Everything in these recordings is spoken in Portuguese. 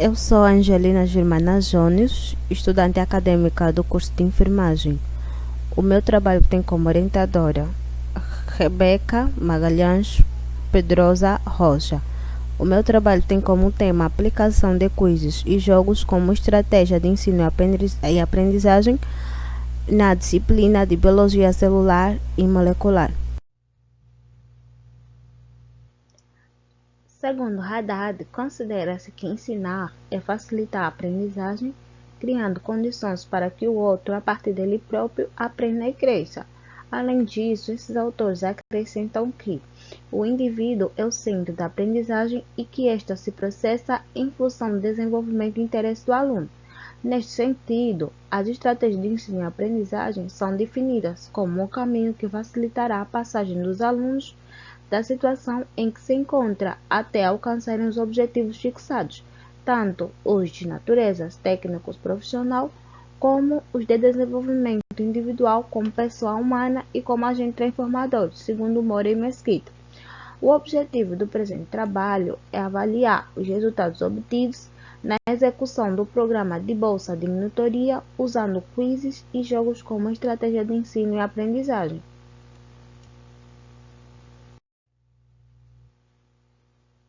Eu sou Angelina Germana Jones, estudante acadêmica do curso de enfermagem. O meu trabalho tem como orientadora Rebeca Magalhães Pedrosa Rocha. O meu trabalho tem como tema aplicação de quizzes e jogos como estratégia de ensino e aprendizagem na disciplina de Biologia Celular e Molecular. Segundo Haddad, considera-se que ensinar é facilitar a aprendizagem, criando condições para que o outro, a partir dele próprio, aprenda e cresça. Além disso, esses autores acrescentam que o indivíduo é o centro da aprendizagem e que esta se processa em função do desenvolvimento e interesse do aluno. Neste sentido, as estratégias de ensino e aprendizagem são definidas como um caminho que facilitará a passagem dos alunos da situação em que se encontra até alcançarem os objetivos fixados, tanto os de natureza técnicos profissional, como os de desenvolvimento individual como pessoa humana e como agente transformador, segundo Moura e Mesquita. O objetivo do presente trabalho é avaliar os resultados obtidos na execução do programa de bolsa de monitoria usando quizzes e jogos como estratégia de ensino e aprendizagem.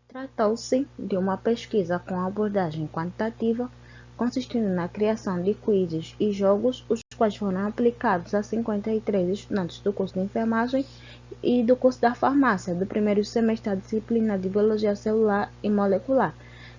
Tratou-se de uma pesquisa com abordagem quantitativa, consistindo na criação de quizzes e jogos, os quais foram aplicados a 53 estudantes do curso de enfermagem e do curso da farmácia, do primeiro semestre da disciplina de Biologia Celular e Molecular.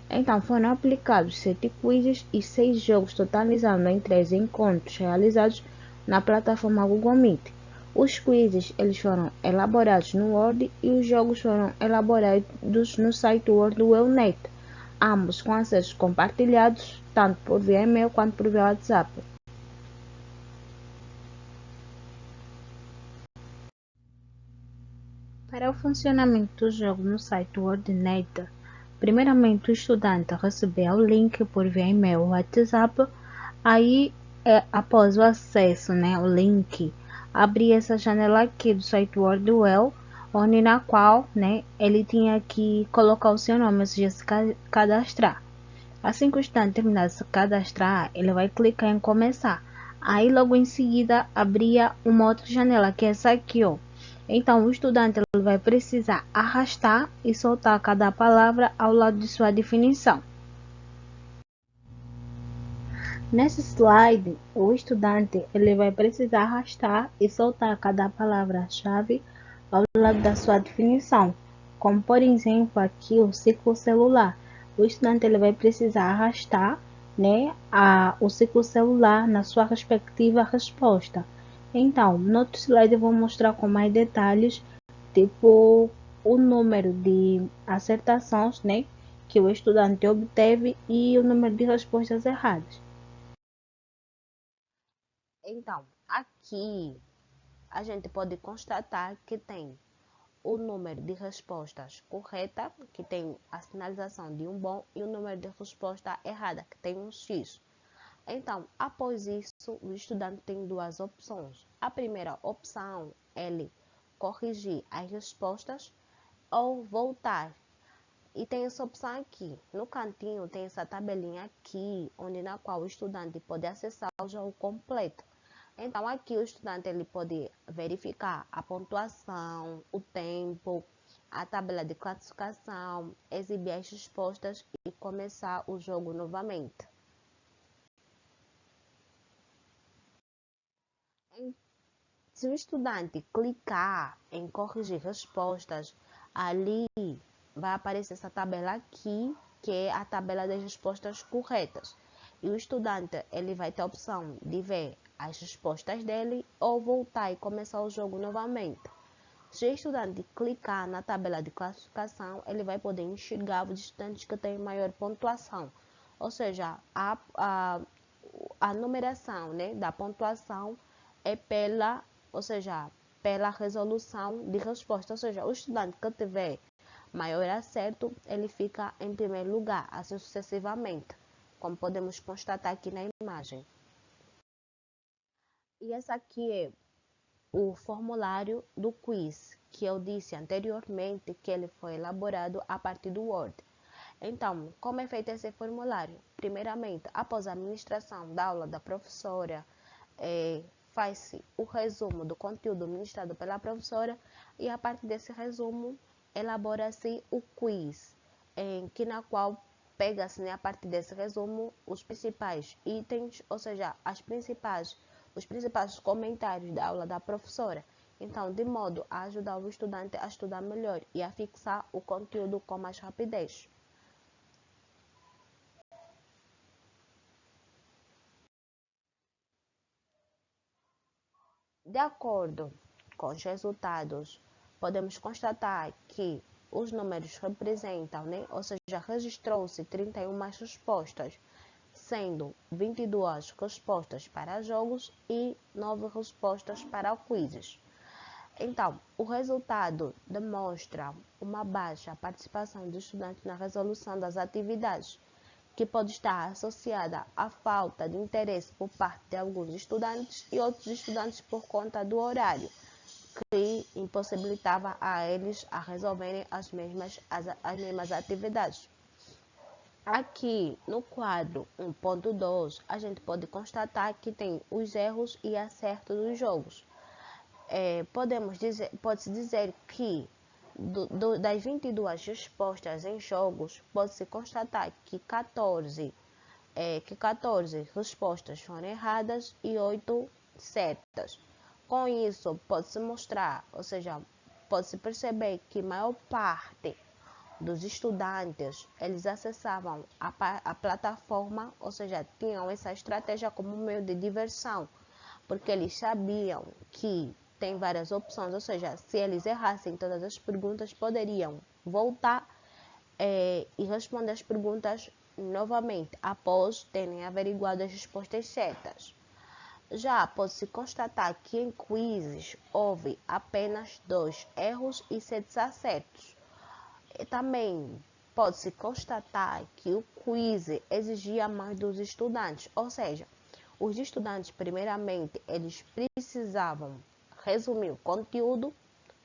Então, foram aplicados 7 quizzes e 6 jogos, totalizando em 13 encontros realizados na plataforma Google Meet. Os quizzes eles foram elaborados no Word e os jogos foram elaborados no site Word Wellnet, ambos com acessos compartilhados, tanto por via e-mail quanto por via WhatsApp. Para o funcionamento do jogo no site WordNet, primeiramente o estudante recebeu o link por via e-mail ou WhatsApp, aí após o acesso, o link, abrir essa janela aqui do site WordWell, onde na qual, ele tinha que colocar o seu nome, ou seja, se cadastrar. Assim que o estudante terminar de se cadastrar, ele vai clicar em começar. Aí logo em seguida abria uma outra janela, que é essa aqui, ó. Então o estudante ele vai precisar arrastar e soltar cada palavra ao lado de sua definição. Nesse slide, o estudante ele vai precisar arrastar e soltar cada palavra-chave ao lado da sua definição, como por exemplo aqui o ciclo celular. O estudante ele vai precisar arrastar o ciclo celular na sua respectiva resposta. Então, no outro slide eu vou mostrar com mais detalhes, tipo o número de acertações que o estudante obteve e o número de respostas erradas. Então, aqui a gente pode constatar que tem o número de respostas correta, que tem a sinalização de um bom, e o número de resposta errada, que tem um X. Então, após isso, o estudante tem duas opções. A primeira opção é ele corrigir as respostas ou voltar. E tem essa opção aqui. No cantinho tem essa tabelinha aqui, na qual o estudante pode acessar o jogo completo. Então, aqui o estudante ele pode verificar a pontuação, o tempo, a tabela de classificação, exibir as respostas e começar o jogo novamente. Se o estudante clicar em corrigir respostas, ali vai aparecer essa tabela aqui, que é a tabela das respostas corretas. E o estudante ele vai ter a opção de ver as respostas dele ou voltar e começar o jogo novamente. Se o estudante clicar na tabela de classificação, ele vai poder enxergar os estudantes que têm maior pontuação. Ou seja, a numeração da pontuação é pela resolução de resposta. Ou seja, o estudante que tiver maior acerto, ele fica em primeiro lugar, assim sucessivamente, como podemos constatar aqui na imagem. E esse aqui é o formulário do quiz, que eu disse anteriormente que ele foi elaborado a partir do Word. Então, como é feito esse formulário? Primeiramente, após a administração da aula da professora, faz-se o resumo do conteúdo ministrado pela professora e a partir desse resumo elabora-se o quiz, na qual pega-se, né, a partir desse resumo os principais itens, ou seja, os principais comentários da aula da professora. Então, de modo a ajudar o estudante a estudar melhor e a fixar o conteúdo com mais rapidez. De acordo com os resultados, podemos constatar que os números representam, né? Ou seja, registrou-se 31 respostas, sendo 22 respostas para jogos e 9 respostas para quizzes. Então, o resultado demonstra uma baixa participação do estudante na resolução das atividades, que pode estar associada à falta de interesse por parte de alguns estudantes e outros estudantes por conta do horário, que impossibilitava a eles a resolverem as mesmas atividades. Aqui no quadro 1.2, a gente pode constatar que tem os erros e acertos dos jogos. Pode-se dizer que das 22 respostas em jogos, pode-se constatar que 14 respostas foram erradas e 8 certas. Com isso, pode-se mostrar, ou seja, pode-se perceber que a maior parte dos estudantes, eles acessavam a plataforma, ou seja, tinham essa estratégia como meio de diversão, porque eles sabiam que tem várias opções, ou seja, se eles errassem todas as perguntas, poderiam voltar e responder as perguntas novamente, após terem averiguado as respostas certas. Já pode-se constatar que em quizzes houve apenas 2 erros e 7 acertos. E também pode-se constatar que o quiz exigia mais dos estudantes, ou seja, os estudantes, primeiramente, eles precisavam resumir o conteúdo,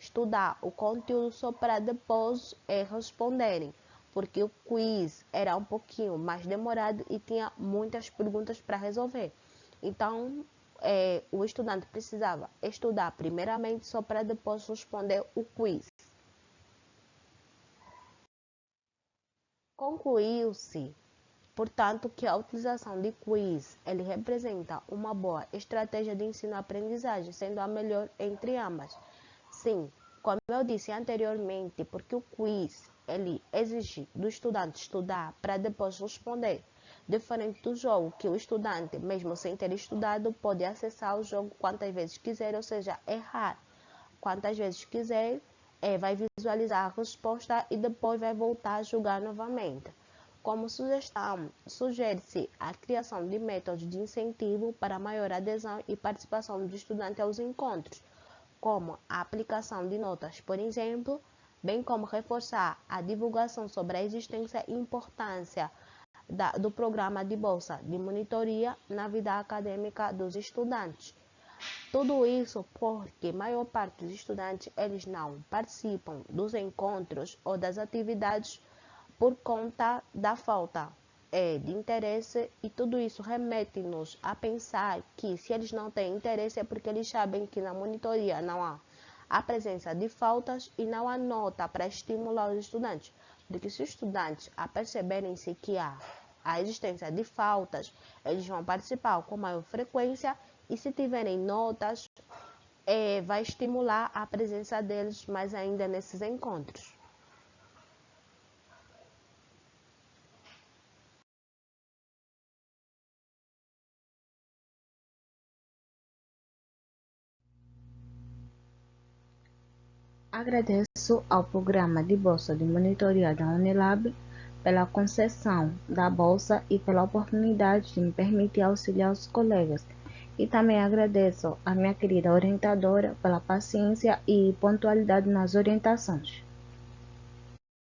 estudar o conteúdo só para depois responderem, porque o quiz era um pouquinho mais demorado e tinha muitas perguntas para resolver. Então, o estudante precisava estudar primeiramente só para depois responder o quiz. Concluiu-se, portanto, que a utilização de quiz ele representa uma boa estratégia de ensino-aprendizagem, sendo a melhor entre ambas. Sim, como eu disse anteriormente, porque o quiz ele exige do estudante estudar para depois responder, diferente do jogo, que o estudante, mesmo sem ter estudado, pode acessar o jogo quantas vezes quiser, ou seja, errar quantas vezes quiser, vai visualizar a resposta e depois vai voltar a jogar novamente. Como sugestão, sugere-se a criação de métodos de incentivo para maior adesão e participação do estudante aos encontros, como a aplicação de notas, por exemplo, bem como reforçar a divulgação sobre a existência e importância do programa de bolsa de monitoria na vida acadêmica dos estudantes. Tudo isso porque a maior parte dos estudantes eles não participam dos encontros ou das atividades por conta da falta de interesse, e tudo isso remete-nos a pensar que se eles não têm interesse é porque eles sabem que na monitoria não há a presença de faltas e não há nota para estimular os estudantes, porque se os estudantes aperceberem-se que há a existência de faltas, eles vão participar com maior frequência e se tiverem notas, vai estimular a presença deles mais ainda nesses encontros. Agradeço ao Programa de Bolsa de Monitoria da Unilab pela concessão da bolsa e pela oportunidade de me permitir auxiliar os colegas. E também agradeço à minha querida orientadora pela paciência e pontualidade nas orientações.